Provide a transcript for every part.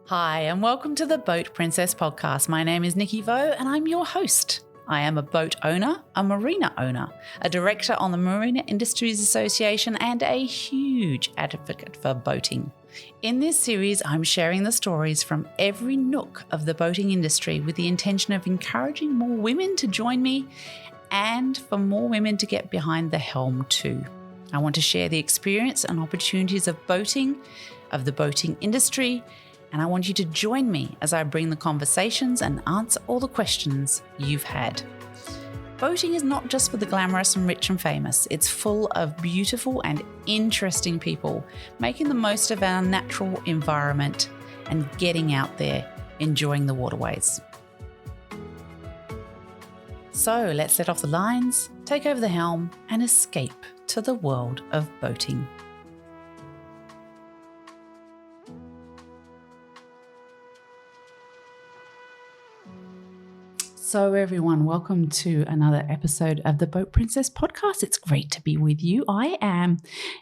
Hi, and welcome to the Boat Princess podcast. My name is Nicky Vaux, and I'm your host. I am a boat owner, a marina owner, a director on the Marina Industries Association, and a huge advocate for boating. In this series, I'm sharing the stories from every nook of the boating industry with the intention of encouraging more women to join me and for more women to get behind the helm too. I want to share the experience and opportunities of boating, of the boating industry, and I want you to join me as I bring the conversations and answer all the questions you've had. Boating is not just for the glamorous and rich and famous. It's full of beautiful and interesting people making the most of our natural environment and getting out there, enjoying the waterways. So let's let off the lines, take over the helm, and escape to the world of boating. So everyone, welcome to another episode of the Boat Princess podcast. It's great to be with you. I am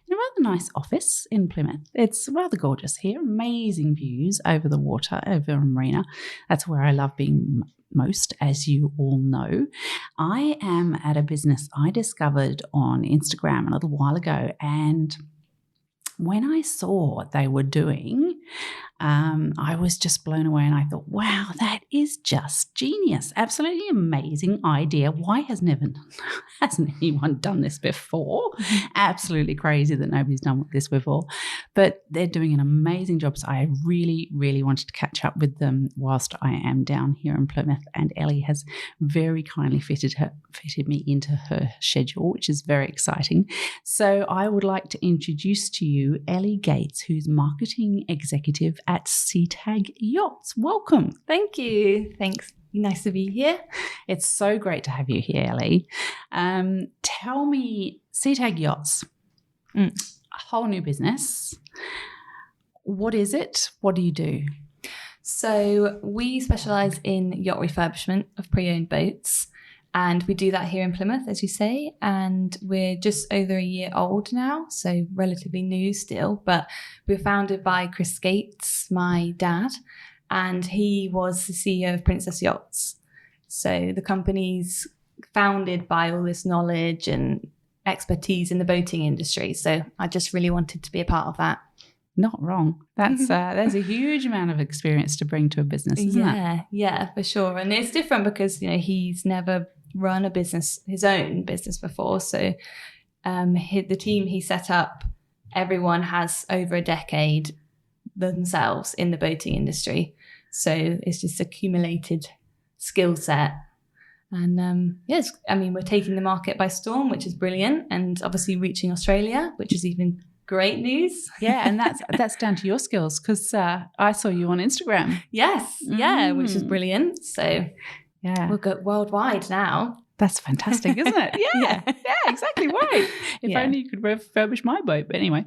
in a rather nice office in Plymouth. It's rather gorgeous here. Amazing views over the water, over a marina. That's where I love being most, as you all know. I am at a business I discovered on Instagram a little while ago, and when I saw what they were doing, I was just blown away, and I thought, wow, that is just genius. Absolutely amazing idea. Why hasn't anyone done this before? Absolutely crazy that nobody's done this before. But they're doing an amazing job. So I really, really wanted to catch up with them whilst I am down here in Plymouth. And Ellie has very kindly fitted me into her schedule, which is very exciting. So I would like to introduce to you Ellie Gates, who's marketing executive at SeaTag Yachts. Welcome. Thank you. Thanks. Nice to be here. It's so great to have you here, Ellie. Tell me, SeaTag Yachts, a whole new business. What is it? What do you do? So we specialise in yacht refurbishment of pre-owned boats. And we do that here in Plymouth, as you say, and we're just over a year old now, so relatively new still, but we were founded by Chris Gates, my dad, and he was the CEO of Princess Yachts. So the company's founded by all this knowledge and expertise in the boating industry, so I just really wanted to be a part of that. Not wrong. That's there's a huge amount of experience to bring to a business, isn't it? Yeah, for sure. And it's different because, he's never run his own business before. So the team he set up, everyone has over a decade themselves in the boating industry. So it's just accumulated skill set. And we're taking the market by storm, which is brilliant. And obviously reaching Australia, which is even great news. Yeah, and that's down to your skills because I saw you on Instagram. Yes, yeah, which is brilliant. So yeah, we'll go worldwide now. That's fantastic, isn't it? Yeah, exactly right. If only you could refurbish my boat. But anyway.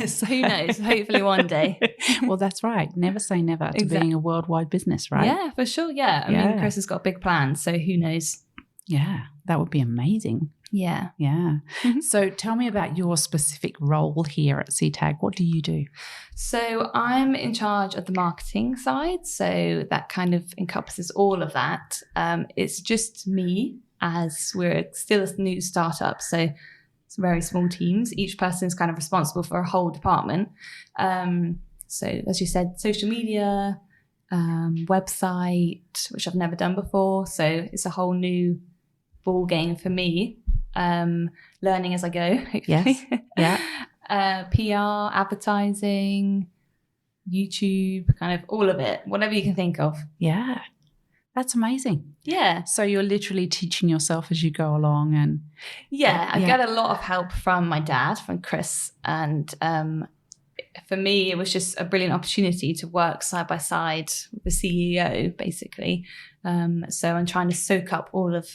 So who knows? Hopefully one day. Well, that's right. Never say never to being a worldwide business, right? Yeah, for sure. Yeah. I mean, Chris has got big plans, so who knows? Yeah, that would be amazing. Yeah. Mm-hmm. So tell me about your specific role here at SeaTag. What do you do? So I'm in charge of the marketing side. So that kind of encompasses all of that. It's just me, as we're still a new startup. So it's very small teams. Each person is kind of responsible for a whole department. So as you said, social media, website, which I've never done before. So it's a whole new ball game for me. Learning as I go, hopefully. Yes. Yeah. PR, advertising, YouTube, kind of all of it, whatever you can think of. Yeah. That's amazing. Yeah. So you're literally teaching yourself as you go along and I get a lot of help from my dad, from Chris, and for me it was just a brilliant opportunity to work side by side with the CEO basically. So I'm trying to soak up all of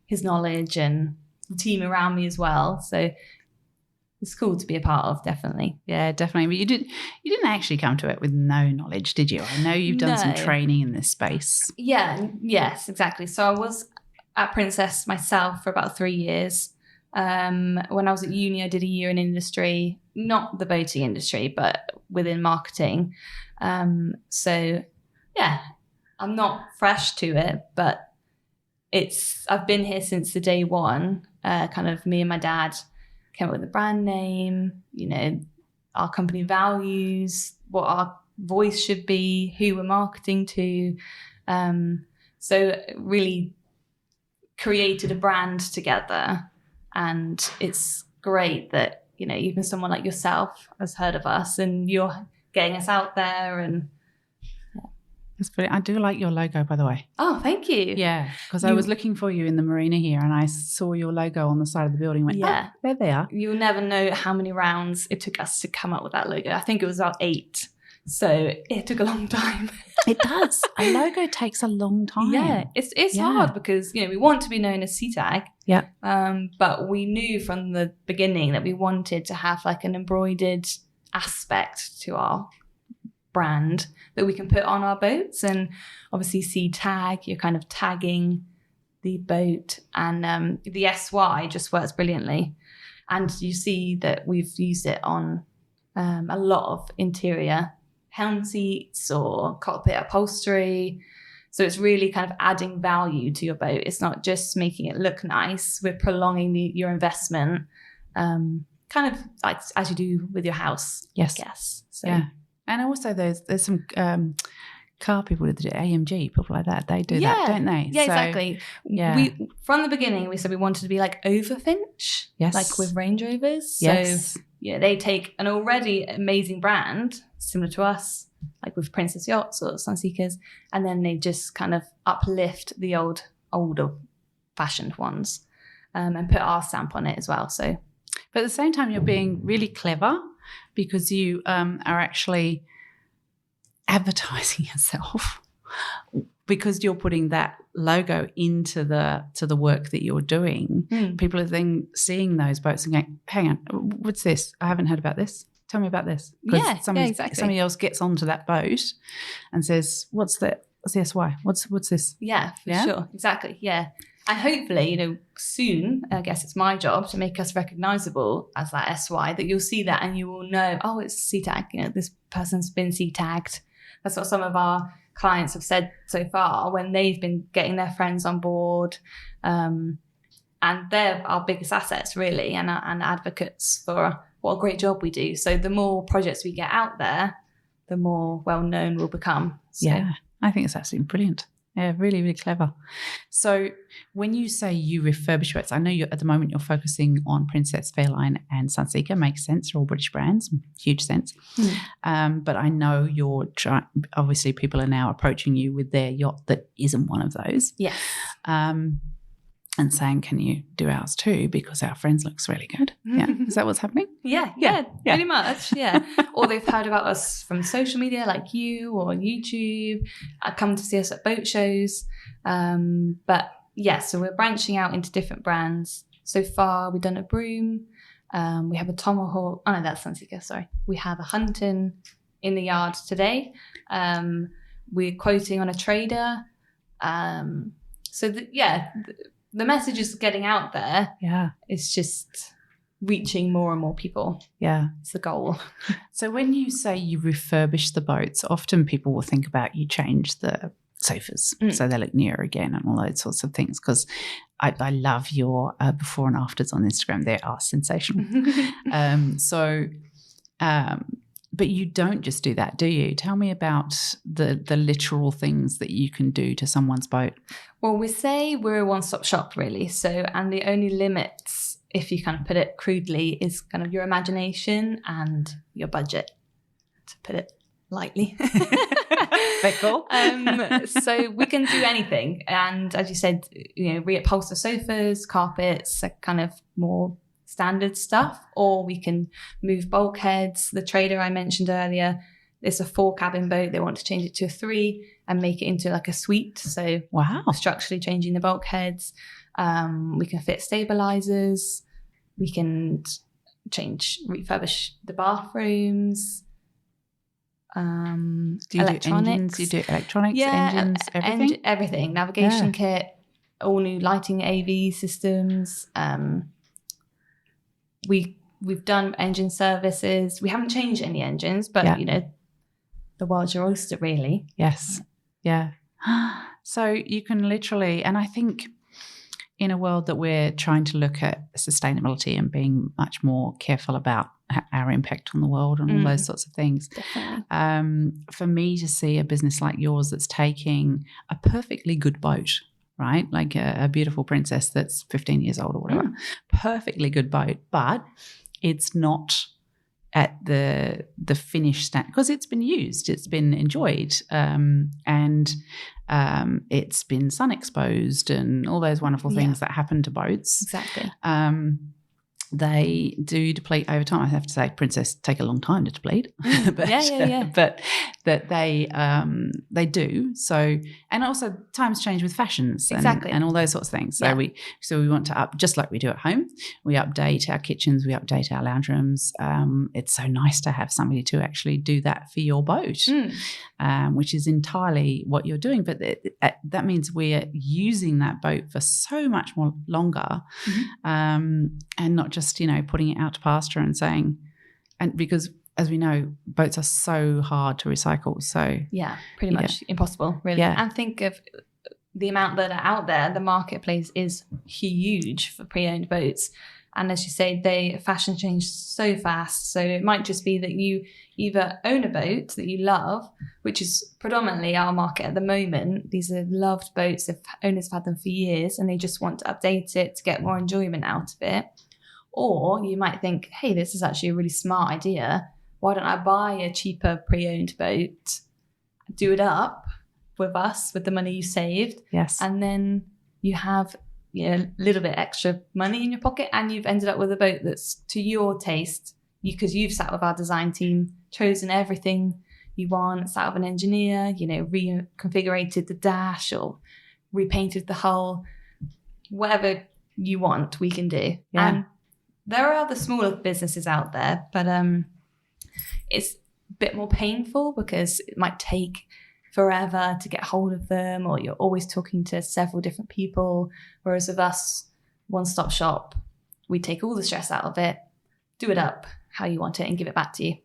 his knowledge and the team around me as well. So it's cool to be a part of, definitely. Yeah, definitely. But you didn't actually come to it with no knowledge, did you? I know you've done some training in this space. Yeah, yes, exactly. So I was at Princess myself for about 3 years. When I was at uni, I did a year in industry, not the boating industry, but within marketing. So yeah, I'm not fresh to it, but I've been here since the day one. Kind of me and my dad came up with the brand name, our company values, what our voice should be, who we're marketing to. So really created a brand together, and it's great that, even someone like yourself has heard of us and you're getting us out there. And that's brilliant. I do like your logo, by the way. Oh, thank you. Yeah, because I was looking for you in the marina here and I saw your logo on the side of the building. Went, yeah, there they are. You'll never know how many rounds it took us to come up with that logo. I think it was about 8. So it took a long time. It does. A logo takes a long time. Yeah, it's hard because, we want to be known as SeaTag. Yeah. But we knew from the beginning that we wanted to have like an embroidered aspect to our brand that we can put on our boats. And obviously SeaTag, you're kind of tagging the boat, and the SY just works brilliantly. And you see that we've used it on a lot of interior helm seats or cockpit upholstery. So it's really kind of adding value to your boat. It's not just making it look nice. We're prolonging your investment, kind of like as you do with your house. Yes. I guess. So. Yeah. And also there's some car people that do AMG, people like that. They do that, don't they? Yeah, exactly. Yeah. We from the beginning we said we wanted to be like Overfinch, like with Range Rovers. So they take an already amazing brand similar to us, like with Princess Yachts or Sunseekers, and then they just kind of uplift the older fashioned ones, and put our stamp on it as well. So, but at the same time, you're being really clever because you are actually advertising yourself, because you're putting that logo into the work that you're doing. People are then seeing those boats and going, hang on, what's this? I haven't heard about this. Tell me about this. Yeah, exactly. Somebody else gets onto that boat and says, what's that? What's the SY? What's this? Yeah, for sure. Exactly. Yeah. And hopefully, soon, I guess it's my job to make us recognizable as that SY, that you'll see that and you will know, oh, it's SeaTag. This person's been SeaTagged. That's what some of our clients have said so far when they've been getting their friends on board. And they're our biggest assets, really, and advocates for what a great job we do. So the more projects we get out there, the more well-known we'll become. So. Yeah, I think it's absolutely brilliant. Yeah, really, really clever. So when you say you refurbish boats, I know at the moment you're focusing on Princess, Fairline and Sunseeker. Makes sense. They're all British brands. Huge sense. But I know obviously people are now approaching you with their yacht that isn't one of those. Yes. And saying, can you do ours too? Because our friends looks really good. Yeah. Is that what's happening? Yeah, pretty much. Yeah. Or they've heard about us from social media like you or YouTube, come to see us at boat shows. But yeah, so we're branching out into different brands. So far, we've done a Broom. We have a Tomahawk. Oh, no, that's Sunseeker, sorry. We have a Hunton in the yard today. We're quoting on a Trader. The message is getting out there. Yeah. It's just reaching more and more people. Yeah. It's the goal. So when you say you refurbish the boats, often people will think about you change the sofas so they look newer again and all those sorts of things, because I love your before and afters on Instagram. They are sensational. But you don't just do that, do you? Tell me about the literal things that you can do to someone's boat. Well, we say we're a one-stop shop, really. So, and the only limits, if you kind of put it crudely, is kind of your imagination and your budget, to put it lightly. Very cool. So we can do anything. And as you said, reupholster sofas, carpets, kind of more standard stuff, or we can move bulkheads. The Trader I mentioned earlier, it's a 4-cabin boat. They want to change it to a 3 and make it into like a suite. So wow, structurally changing the bulkheads. We can fit stabilizers. We can refurbish the bathrooms. Do you electronics. Do engines? You do electronics, engines, everything? Everything. Navigation kit, all new lighting AV systems. We've done engine services. We haven't changed any engines, but the the world's your oyster, really. Yes. Yeah. So you can literally, and I think in a world that we're trying to look at sustainability and being much more careful about our impact on the world and all those sorts of things. Definitely. For me to see a business like yours that's taking a perfectly good boat, right? Like a beautiful princess that's 15 years old or whatever, perfectly good boat, but it's not at the finished state because it's been used, it's been enjoyed, and it's been sun exposed and all those wonderful things that happen to boats. Exactly. They do deplete over time. I have to say, Princess take a long time to deplete, but, but that they do. So, and also times change with fashions and all those sorts of things. So we want to just like we do at home, we update our kitchens, we update our lounge rooms. It's so nice to have somebody to actually do that for your boat, which is entirely what you're doing. But that means we're using that boat for so much more longer, and not just putting it out to pasture and saying, and because as we know, boats are so hard to recycle. So pretty much impossible, really. And think of the amount that are out there. The marketplace is huge for pre-owned boats, and as you say, fashion change so fast. So it might just be that you either own a boat that you love, which is predominantly our market at the moment. These are loved boats. If owners have had them for years and they just want to update it to get more enjoyment out of it. Or you might think, hey, this is actually a really smart idea. Why don't I buy a cheaper pre-owned boat, do it up with us, with the money you saved, and then you have a little bit extra money in your pocket, and you've ended up with a boat that's to your taste, because you've sat with our design team, chosen everything you want, sat with an engineer, reconfigured the dash or repainted the hull, whatever you want, we can do. And there are other smaller businesses out there, but it's a bit more painful because it might take forever to get hold of them, or you're always talking to several different people. Whereas with us, one-stop shop, we take all the stress out of it, do it up how you want it, and give it back to you.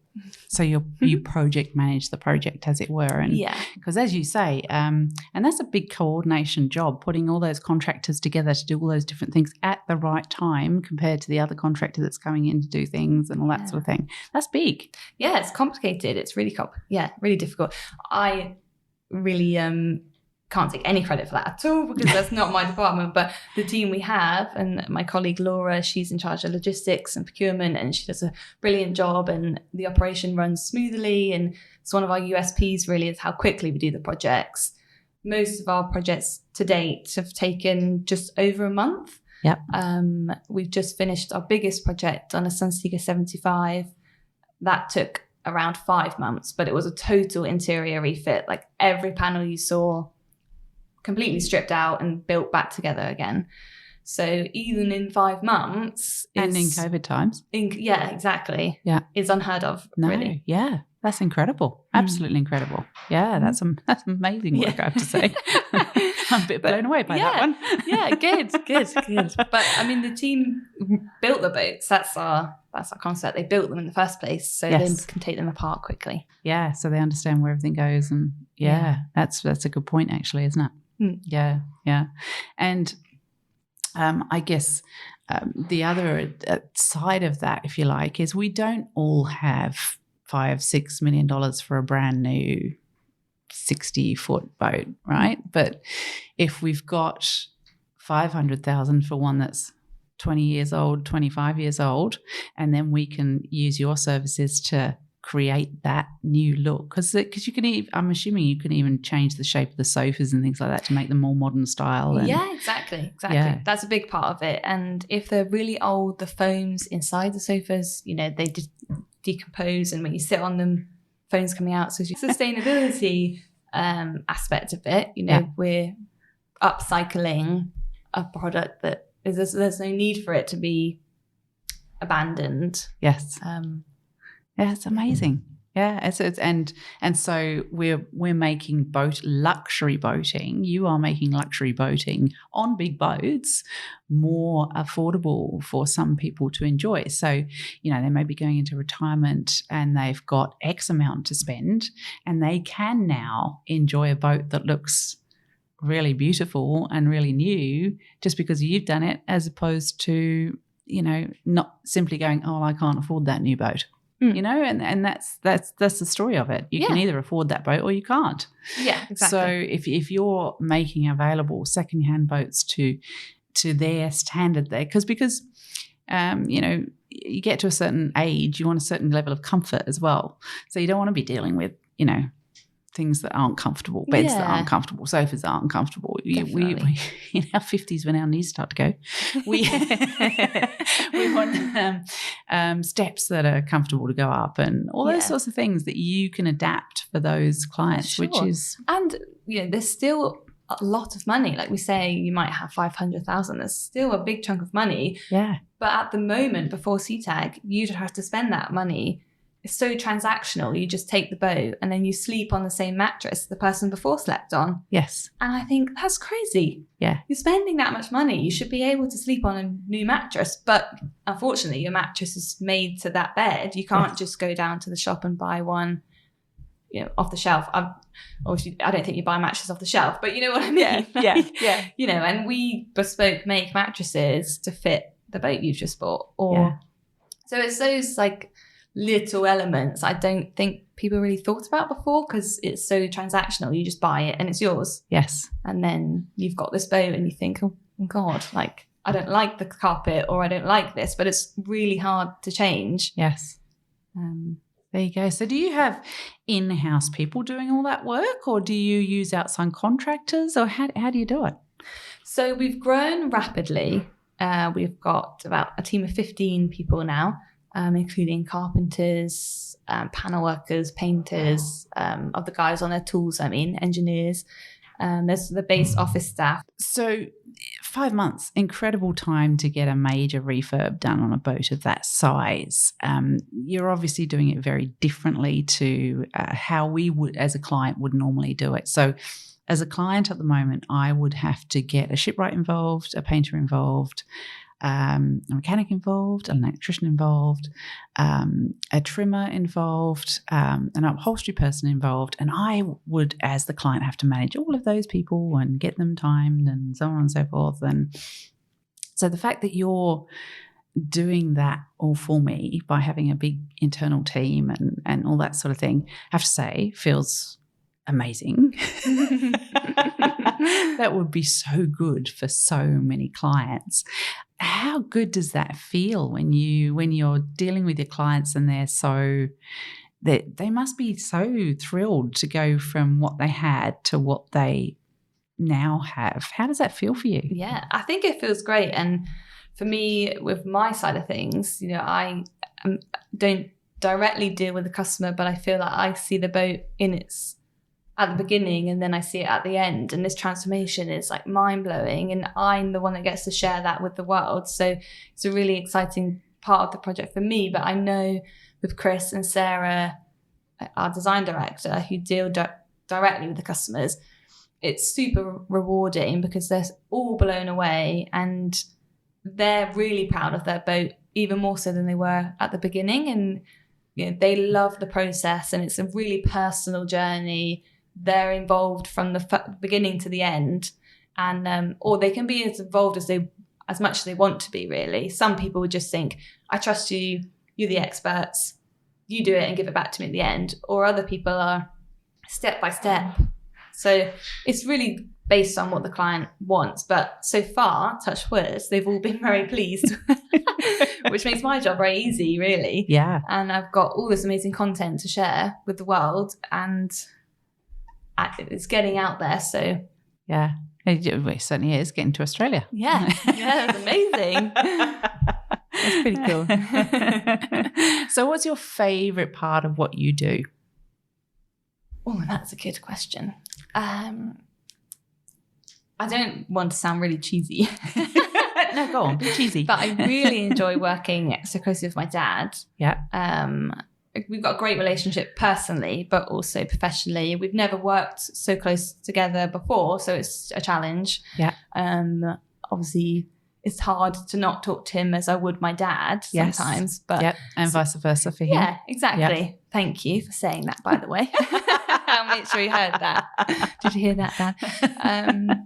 So you project manage the project, as it were, and because as you say, and that's a big coordination job, putting all those contractors together to do all those different things at the right time compared to the other contractor that's coming in to do things and all that sort of thing. That's big. Yeah, it's complicated. It's really really difficult. I really can't take any credit for that at all, because that's not my department, but the team we have, and my colleague Laura, she's in charge of logistics and procurement, and she does a brilliant job, and the operation runs smoothly, and it's one of our USPs really, is how quickly we do the projects. Most of our projects to date have taken just over a month. We've just finished our biggest project on a Sunseeker 75. That took around 5 months, but it was a total interior refit, like every panel you saw completely stripped out and built back together again. So even in 5 months, and in COVID times, exactly, is unheard of. Really, that's incredible, absolutely incredible. That's amazing work, I have to say. I'm a bit blown away by that one. Good. But I mean, the team built the boats. That's our concept. They built them in the first place, so they can take them apart quickly. So they understand where everything goes, and that's a good point, actually, isn't it? And I guess the other side of that, if you like, is we don't all have $5-6 million for a brand new 60-foot boat, right? But if we've got 500,000 for one that's 20 years old, 25 years old, and then we can use your services to create that new look, because you can I'm assuming you can even change the shape of the sofas and things like that to make them more modern style. And, exactly. That's a big part of it. And if they're really old, the foams inside the sofas, they decompose, and when you sit on them, foams coming out. So it's sustainability aspect of it. We're upcycling a product that there's no need for it to be abandoned. It's amazing. Yeah, it's and so we're making luxury boating. You are making luxury boating on big boats more affordable for some people to enjoy. So, you know, they may be going into retirement and they've got X amount to spend, and they can now enjoy a boat that looks really beautiful and really new just because you've done it, as opposed to, you know, not simply going, oh, I can't afford that new boat. You know, and that's the story of it. You can either afford that boat or you can't. Yeah, exactly. So if you're making available secondhand boats to their standard there, because you know, you get to a certain age, you want a certain level of comfort as well. So you don't want to be dealing with, you know, things that aren't comfortable, beds that aren't comfortable, sofas that aren't comfortable. We in our 50s, when our knees start to go, we want steps that are comfortable to go up and all those sorts of things that you can adapt for those clients, which is... And, you know, there's still a lot of money. Like we say, you might have 500,000. There's still a big chunk of money. Yeah. But at the moment, before SeaTag, you'd have to spend that money. It's so transactional. You just take the boat and then you sleep on the same mattress the person before slept on. Yes. And I think that's crazy. Yeah. You're spending that much money. You should be able to sleep on a new mattress. But unfortunately, your mattress is made to that bed. You can't just go down to the shop and buy one, you know, off the shelf. Obviously, I don't think you buy mattresses off the shelf, but you know what I mean? Yeah. You know, and we bespoke make mattresses to fit the boat you've just bought. So it's those like little elements I don't think people really thought about before, because it's so transactional. You just buy it and it's yours. Yes. And then you've got this boat and you think, oh God, like I don't like the carpet or I don't like this, but it's really hard to change. Yes. There you go. So do you have in-house people doing all that work, or do you use outside contractors, or how do you do it? So we've grown rapidly. We've got about a team of 15 people now, including carpenters, panel workers, painters, of the guys on their tools, engineers. There's the base office staff. So 5 months, incredible time to get a major refurb done on a boat of that size. You're obviously doing it very differently to how we would, as a client, would normally do it. So as a client at the moment, I would have to get a shipwright involved, a painter involved, a mechanic involved, an electrician involved, a trimmer involved, an upholstery person involved, and I would, as the client, have to manage all of those people and get them timed and so on and so forth. And so the fact that you're doing that all for me by having a big internal team and all that sort of thing, I have to say, feels amazing. That would be so good for so many clients. How good does that feel when you're dealing with your clients and they must be so thrilled to go from what they had to what they now have? How does that feel for you? Yeah, I think it feels great. And for me, with my side of things, you know, I don't directly deal with the customer, but I feel like I see the boat at the beginning and then I see it at the end, and this transformation is like mind-blowing, and I'm the one that gets to share that with the world. So it's a really exciting part of the project for me. But I know with Chris and Sarah, our design director, who deal directly with the customers, it's super rewarding because they're all blown away and they're really proud of their boat, even more so than they were at the beginning. And you know, they love the process, and it's a really personal journey. They're involved from the beginning to the end, and or they can be as involved as much as they want to be, really. Some people would just think, I trust you, you're the experts, you do it and give it back to me at the end. Or other people are step by step. So it's really based on what the client wants. But so far, touch wood, they've all been very pleased, which makes my job very easy, really. Yeah. And I've got all this amazing content to share with the world, and it's getting out there. So yeah, it certainly is getting to Australia. Yeah, it's amazing. That's pretty cool. So what's your favourite part of what you do? Oh, that's a good question. I don't want to sound really cheesy. No, go on, be cheesy. But I really enjoy working so closely with my dad. Yeah. we've got a great relationship personally, but also professionally. We've never worked so close together before, so it's a challenge. Yeah. Obviously, it's hard to not talk to him as I would my dad sometimes. But and vice versa for him. Yeah, exactly. Yep. Thank you for saying that, by the way. I'll make sure you heard that. Did you hear that, Dad?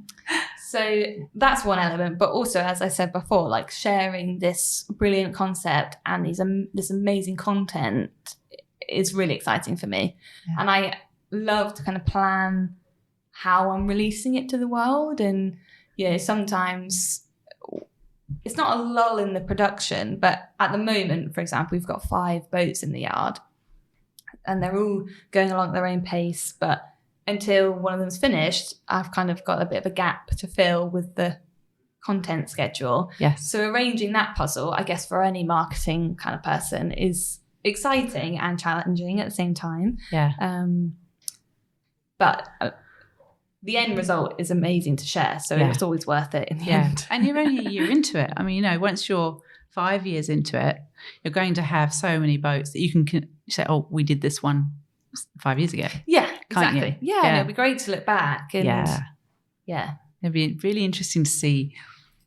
So that's one element, but also, as I said before, like sharing this brilliant concept and this amazing content is really exciting for me. Yeah. And I love to kind of plan how I'm releasing it to the world. And, sometimes it's not a lull in the production, but at the moment, for example, we've got 5 boats in the yard and they're all going along at their own pace, but until one of them's finished, I've kind of got a bit of a gap to fill with the content schedule. Yes. So arranging that puzzle, I guess, for any marketing kind of person is exciting and challenging at the same time. Yeah. But the end result is amazing to share. So it's always worth it in the end. And you're only a year into it. I mean, once you're 5 years into it, you're going to have so many boats that you can say, oh, we did this one 5 years ago. Yeah, exactly. Yeah, and it'll be great to look back. And yeah. It'll be really interesting to see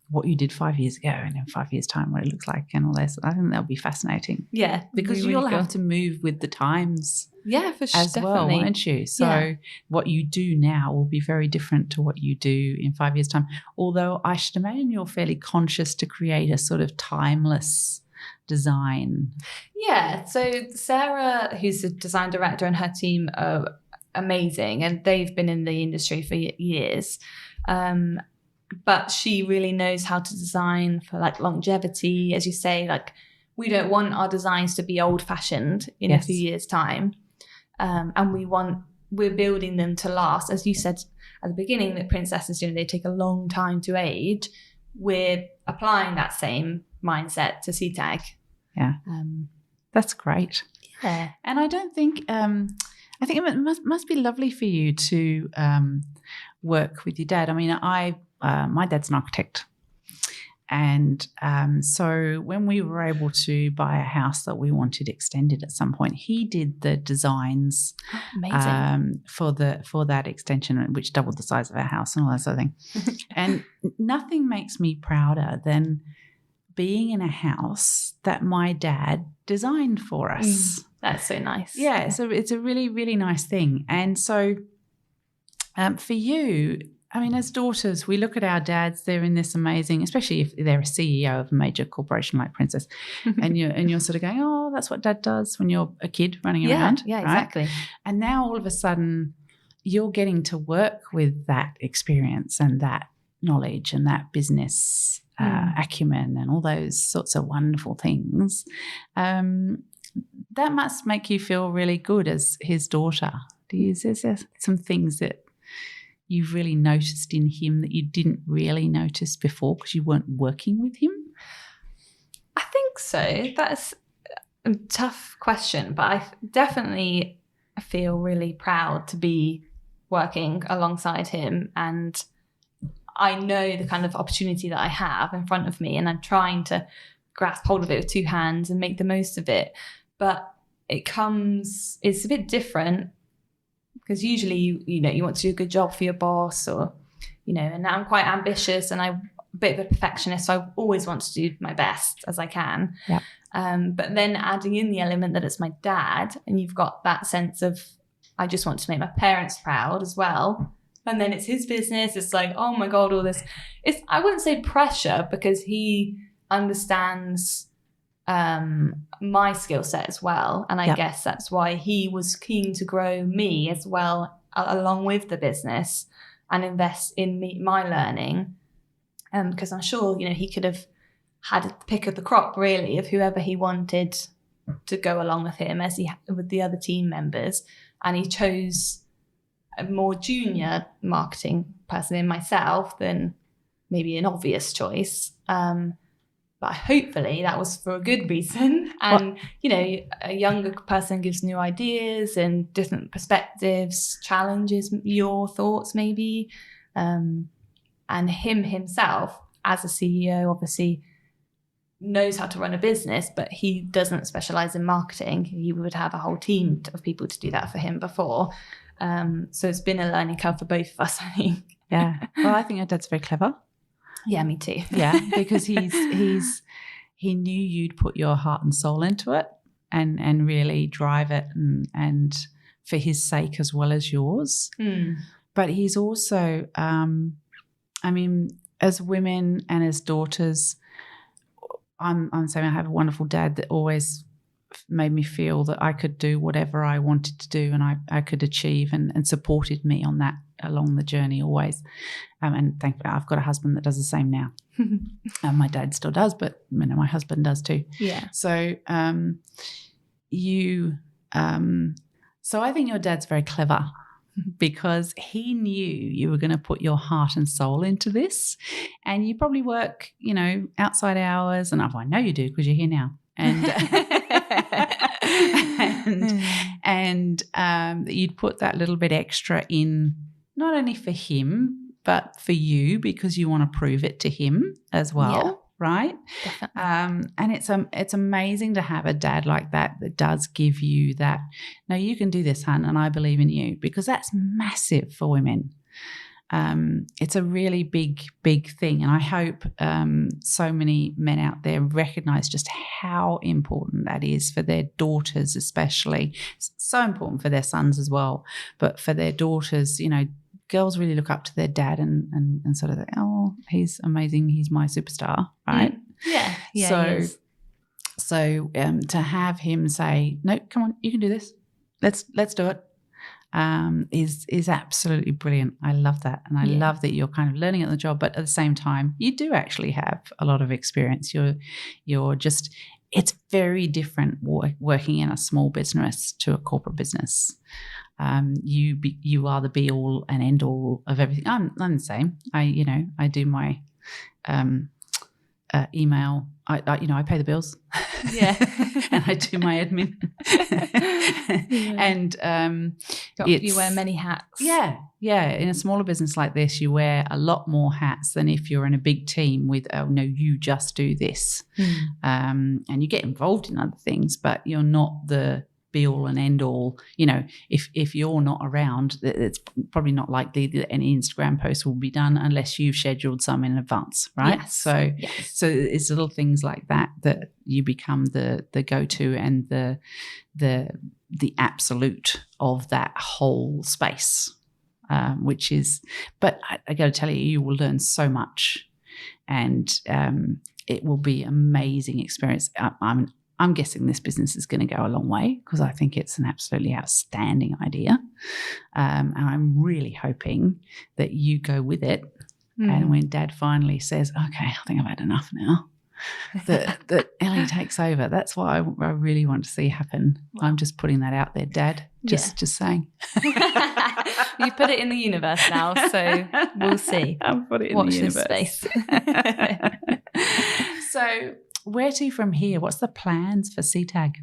what you did 5 years ago and in 5 years' time what it looks like and all this. I think that'll be fascinating. Yeah. Because you'll have to move with the times. Yeah, for sure. As well, won't you? So what you do now will be very different to what you do in 5 years' time. Although I should imagine you're fairly conscious to create a sort of timeless design. Yeah. So Sarah, who's the design director, and her team are amazing, and they've been in the industry for years. But she really knows how to design for like longevity, as you say. Like, we don't want our designs to be old-fashioned in a few years' time, and we're building them to last. As you said at the beginning, that princesses, they take a long time to age. We're applying that same mindset to SeaTag. Yeah, that's great. Yeah, and I don't think I think it must be lovely for you to work with your dad. I mean, my dad's an architect, and so when we were able to buy a house that we wanted extended at some point, he did the designs for that extension, which doubled the size of our house and all that sort of thing. And nothing makes me prouder than being in a house that my dad designed for us. That's so nice. Yeah, so it's a really, really nice thing. And so for you, I mean, as daughters, we look at our dads, they're in this amazing, especially if they're a CEO of a major corporation like Princess, and you're sort of going, oh, that's what dad does when you're a kid running around. Yeah, right? Exactly. And now all of a sudden you're getting to work with that experience and that knowledge and that business acumen and all those sorts of wonderful things. That must make you feel really good as his daughter. Is there some things that you've really noticed in him that you didn't really notice before because you weren't working with him? I think so. That's a tough question, but I definitely feel really proud to be working alongside him, and I know the kind of opportunity that I have in front of me, and I'm trying to grasp hold of it with 2 hands and make the most of it. But it's a bit different, because usually you want to do a good job for your boss, or and I'm quite ambitious and I'm a bit of a perfectionist, so I always want to do my best as I can. Yeah. But then adding in the element that it's my dad, and you've got that sense of, I just want to make my parents proud as well. And then it's his business. It's like, oh my God, all this. I wouldn't say pressure, because he understands my skill set as well. And I guess that's why he was keen to grow me as well, along with the business, and invest in my learning. Because I'm sure, he could have had a pick of the crop, really, of whoever he wanted to go along with him, as he with the other team members. And he chose a more junior marketing person in myself than maybe an obvious choice. But hopefully that was for a good reason. And, a younger person gives new ideas and different perspectives, challenges your thoughts maybe. And himself as a CEO, obviously, knows how to run a business, but he doesn't specialize in marketing. He would have a whole team of people to do that for him before. So it's been a learning curve for both of us, I think. Yeah. Well, I think your dad's very clever. Yeah, me too. Yeah, because he knew you'd put your heart and soul into it and really drive it and for his sake as well as yours. But he's also, I mean, as women and as daughters, I'm saying I have a wonderful dad that always made me feel that I could do whatever I wanted to do and I could achieve and supported me on that along the journey always. And thankfully I've got a husband that does the same now. My dad still does, but my husband does too. Yeah. So so I think your dad's very clever because he knew you were going to put your heart and soul into this, and you probably work, outside hours, and I know you do because you're here now, and you'd put that little bit extra in, not only for him but for you, because you want to prove it to him as well. Yeah. Right? Definitely. And it's amazing to have a dad like that does give you that, no, you can do this, hun, and I believe in you, because that's massive for women. It's a really big, big thing. And I hope so many men out there recognize just how important that is for their daughters especially. It's so important for their sons as well. But for their daughters, girls really look up to their dad and sort of think, oh, he's amazing, he's my superstar, right? Yeah. Yeah. So to have him say, no, come on, you can do this. Let's do it. Is absolutely brilliant. I love that. And I love that you're kind of learning at the job, but at the same time, you do actually have a lot of experience. You're just, it's very different working in a small business to a corporate business. You are the be all and end all of everything. I'm the same. I do my email. I pay the bills. Yeah. And I do my admin. And you wear many hats. Yeah. In a smaller business like this, you wear a lot more hats than if you're in a big team with, oh no, you just do this. And you get involved in other things, but you're not the be all and end all. If you're not around, it's probably not likely that any Instagram post will be done unless you've scheduled some in advance, right? Yes. So it's little things like that you become the go-to and the absolute of that whole space, which is. But I got to tell you, you will learn so much, and it will be amazing experience. I'm guessing this business is going to go a long way because I think it's an absolutely outstanding idea. And I'm really hoping that you go with it. And when Dad finally says, okay, I think I've had enough now, that Ellie takes over. That's what I really want to see happen. I'm just putting that out there, Dad. Just saying. You put it in the universe now, so we'll see. I'll put it in Watch the universe. this space. So where to from here? What's the plans for CTAG?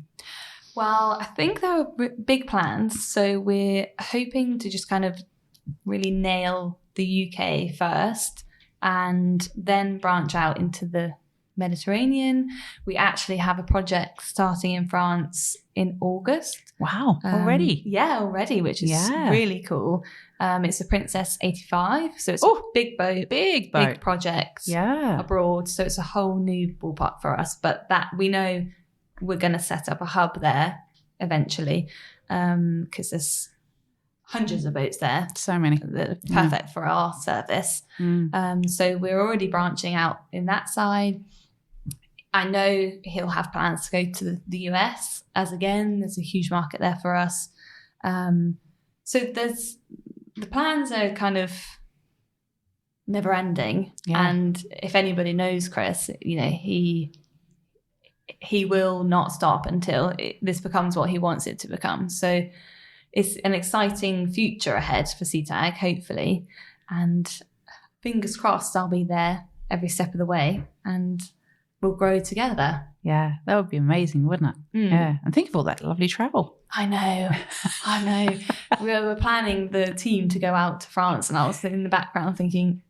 Well, I think there are big plans. So we're hoping to just kind of really nail the UK first and then branch out into the Mediterranean. We actually have a project starting in France in August. Wow, already? Yeah, already, which is really cool. It's a Princess 85, so it's a big boat, big project abroad. So it's a whole new ballpark for us. But that we know we're going to set up a hub there eventually, because there's hundreds of boats there. So many. That are perfect for our service. So we're already branching out in that side. I know he'll have plans to go to the US, as again, there's a huge market there for us. So the plans are kind of never ending. Yeah. And if anybody knows Chris, he will not stop until this becomes what he wants it to become. So it's an exciting future ahead for CTAG, hopefully. And fingers crossed I'll be there every step of the way and we'll grow together. Yeah, that would be amazing, wouldn't it? Yeah, and think of all that lovely travel. I know. We were planning the team to go out to France and I was in the background thinking,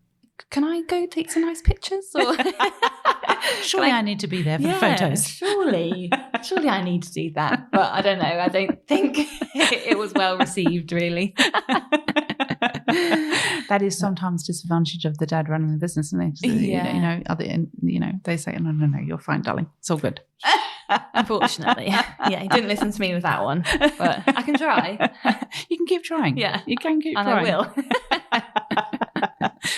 can I go take some nice pictures? Or Surely I need to be there for the photos. Surely I need to do that. But I don't know. I don't think it was well received, really. That is sometimes disadvantage of the dad running the business, isn't it? They say, no, you're fine, darling. It's all good. Unfortunately. Yeah, he didn't listen to me with that one. But I can try. You can keep trying. Yeah. You can keep and trying. I will.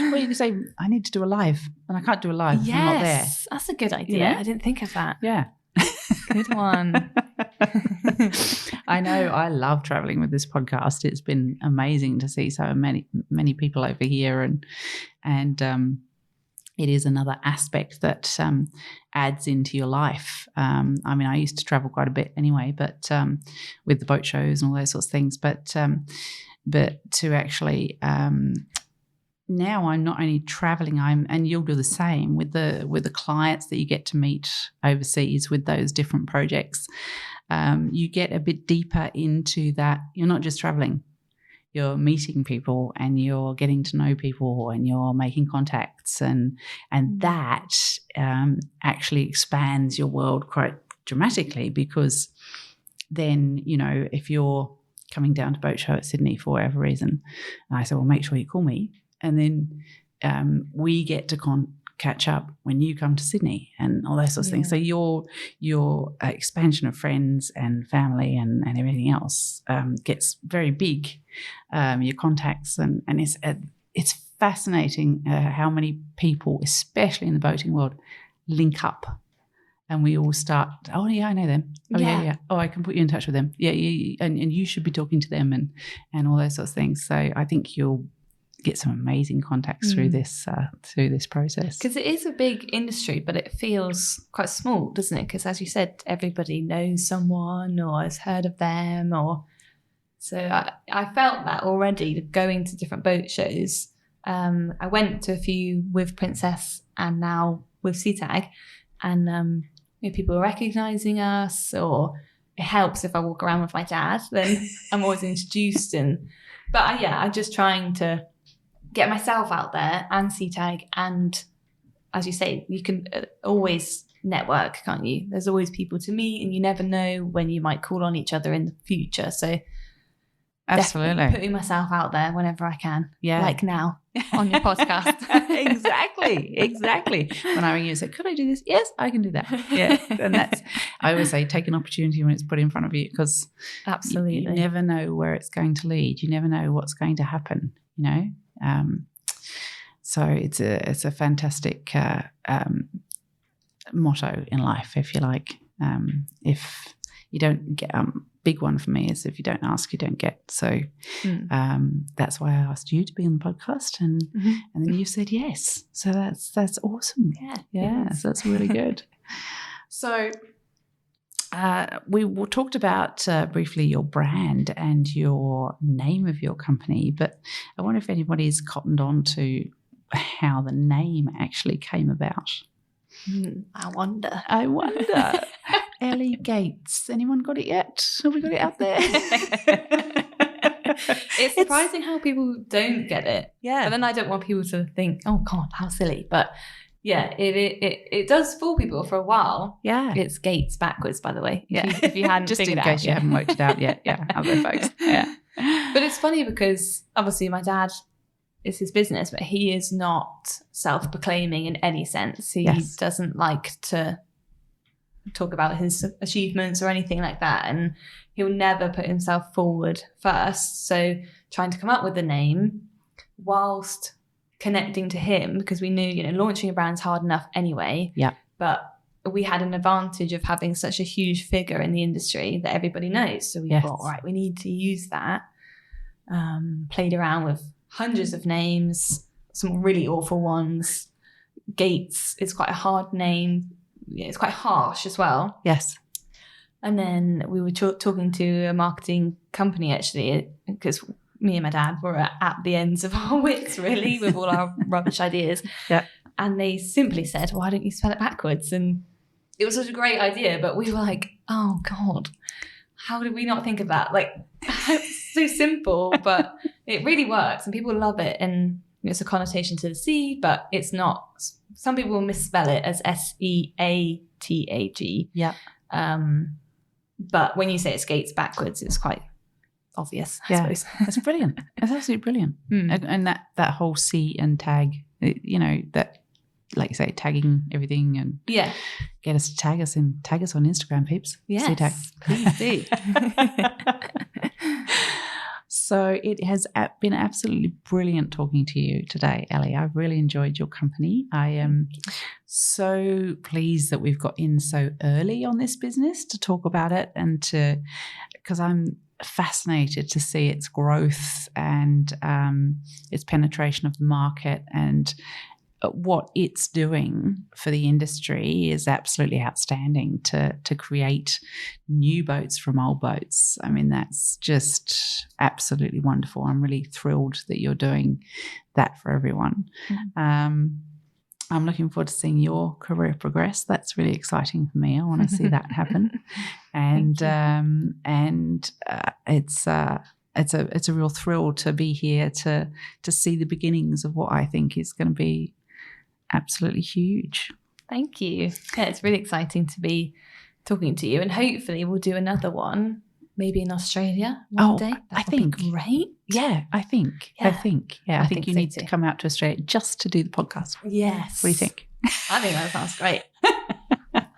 Well, you can say, I need to do a live, and I can't do a live if I'm not there. Yes, that's a good idea. I didn't think of that. Yeah. Good one. I know. I love traveling with this podcast. It's been amazing to see so many people over here, and it is another aspect that adds into your life. I mean, I used to travel quite a bit anyway, but with the boat shows and all those sorts of things. But to actually now I'm not only traveling, and you'll do the same with the clients that you get to meet overseas with those different projects. You get a bit deeper into that. You're not just traveling. You're meeting people and you're getting to know people and you're making contacts, and that actually expands your world quite dramatically, because then, if you're coming down to boat show at Sydney for whatever reason, and I say, well, make sure you call me, and then we get to catch up when you come to Sydney and all those sorts of things. So your expansion of friends and family and everything else gets very big. Your contacts and it's fascinating how many people, especially in the boating world, link up. And we all start, oh, yeah, I know them. Oh, yeah. Oh, I can put you in touch with them. Yeah. And you should be talking to them and all those sorts of things. So I think you'll get some amazing contacts through this process. Because it is a big industry, but it feels quite small, doesn't it? Because as you said, everybody knows someone or has heard of them. So I felt that already going to different boat shows. I went to a few with Princess and now with SeaTag, and people are recognising us, or it helps if I walk around with my dad, then I'm always introduced. But I'm just trying to get myself out there and SeaTag, and as you say, you can always network, can't you? There's always people to meet, and you never know when you might call on each other in the future. So absolutely putting myself out there whenever I can. Yeah. Like now on your podcast. Exactly. When I ring you and say, could I do this? Yes, I can do that. Yeah. And I always say, take an opportunity when it's put in front of you, because absolutely you never know where it's going to lead. You never know what's going to happen, so it's a fantastic motto in life, if you like. If you don't get big one for me is, if you don't ask, you don't get. So that's why I asked you to be on the podcast, and then you said yes. So that's awesome. Yeah. So that's really good. So we talked about briefly your brand and your name of your company, but I wonder if anybody's cottoned on to how the name actually came about. I wonder. Ellie Gates. Anyone got it yet? Have we got it out there? It's surprising how people don't get it. Yeah. But then I don't want people to think, oh God, how silly. But yeah, it does fool people for a while. Yeah. It's Gates backwards, by the way. Yeah. If you hadn't just figured in it case out you haven't worked it out yet. Yeah. Other folks. Yeah. But it's funny because obviously my dad, it's his business, but he is not self-proclaiming in any sense. He doesn't like to talk about his achievements or anything like that, and he'll never put himself forward first. So trying to come up with a name whilst connecting to him, because we knew, launching a brand's hard enough anyway. Yeah. But we had an advantage of having such a huge figure in the industry that everybody knows. So we thought, right, we need to use that. Played around with hundreds of names, some really awful ones. Gates is quite a hard name. It's quite harsh as well. Yes. And then we were talking to a marketing company, actually, because me and my dad were at the ends of our wits, really, with all our rubbish ideas. Yeah. And they simply said, why don't you spell it backwards? And it was such a great idea, but we were like, oh God, how did we not think of that? Like, it's so simple, but it really works and people love it. And it's a connotation to the sea, but it's not. Some people will misspell it as SEATAG. Yeah. But when you say it skates backwards, it's quite obvious, I suppose. That's brilliant. That's absolutely brilliant. And that whole C and tag, that, like you say, tagging everything and get us to tag us on Instagram, peeps. Yes, C-tag. please do. So it has been absolutely brilliant talking to you today, Ellie. I've really enjoyed your company. I am so pleased that we've got in so early on this business to talk about it, and because I'm fascinated to see its growth and its penetration of the market, and what it's doing for the industry is absolutely outstanding to create new boats from old boats. I mean, that's just absolutely wonderful. I'm really thrilled that you're doing that for everyone. I'm looking forward to seeing your career progress. That's really exciting for me. I want to see that happen. And it's a real thrill to be here to see the beginnings of what I think is going to be absolutely huge. Thank you. Yeah, it's really exciting to be talking to you, and hopefully we'll do another one maybe in Australia one day. I think great. Yeah, I think you need to come out to Australia just to do the podcast. Yes. What do you think? I think that sounds great.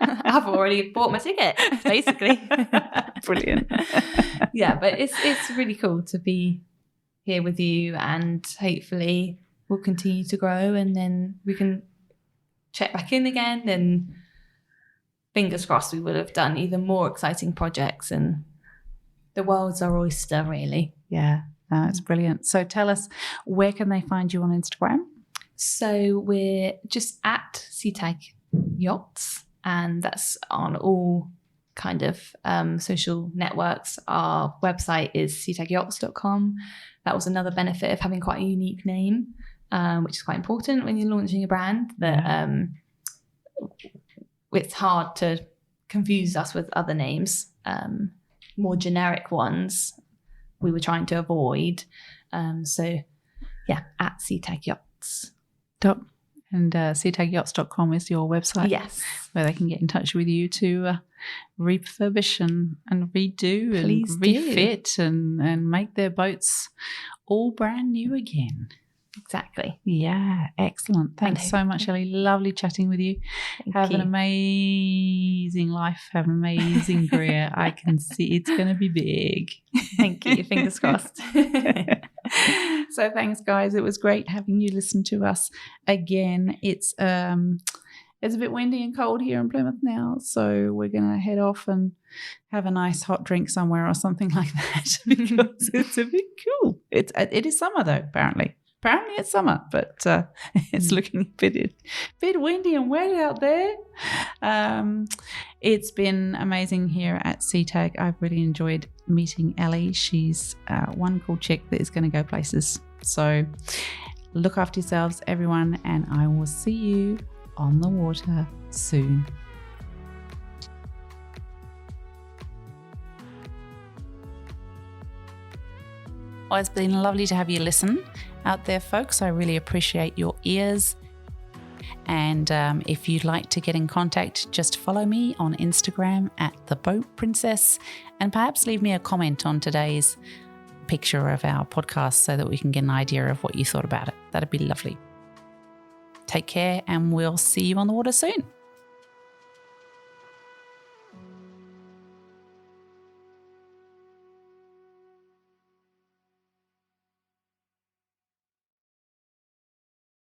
I've already bought my ticket, basically. Brilliant. Yeah, but it's really cool to be here with you, and hopefully we'll continue to grow, and then we can check back in again, and fingers crossed we will have done even more exciting projects, and the world's our oyster, really. Yeah, it's brilliant. So tell us, where can they find you on Instagram? So we're just at SeaTag Yachts, and that's on all kind of social networks. Our website is seatagyachts.com. That was another benefit of having quite a unique name, which is quite important when you're launching a brand, that it's hard to confuse us with other names. More generic ones we were trying to avoid. So yeah, at SeaTag Yachts. And seatagyachts.com is your website. Yes. Where they can get in touch with you to refurbish and redo Please and refit and make their boats all brand new again. Exactly. Yeah, excellent. Thanks so much, Ellie. Lovely chatting with you. Have an amazing life. Have an amazing career. I can see it's going to be big. Thank you. Fingers crossed. So thanks, guys. It was great having you listen to us again. It's a bit windy and cold here in Plymouth now, so we're going to head off and have a nice hot drink somewhere or something like that, because it's a bit cool. It is summer though, apparently. Apparently it's summer, but it's looking a bit windy and wet out there. It's been amazing here at SeaTag. I've really enjoyed meeting Ellie. She's one cool chick that is going to go places. So look after yourselves, everyone, and I will see you on the water soon. Well, it's been lovely to have you listen out there, folks. I really appreciate your ears. And if you'd like to get in contact, just follow me on Instagram at The Boat Princess, and perhaps leave me a comment on today's picture of our podcast so that we can get an idea of what you thought about it. That'd be lovely. Take care, and we'll see you on the water soon.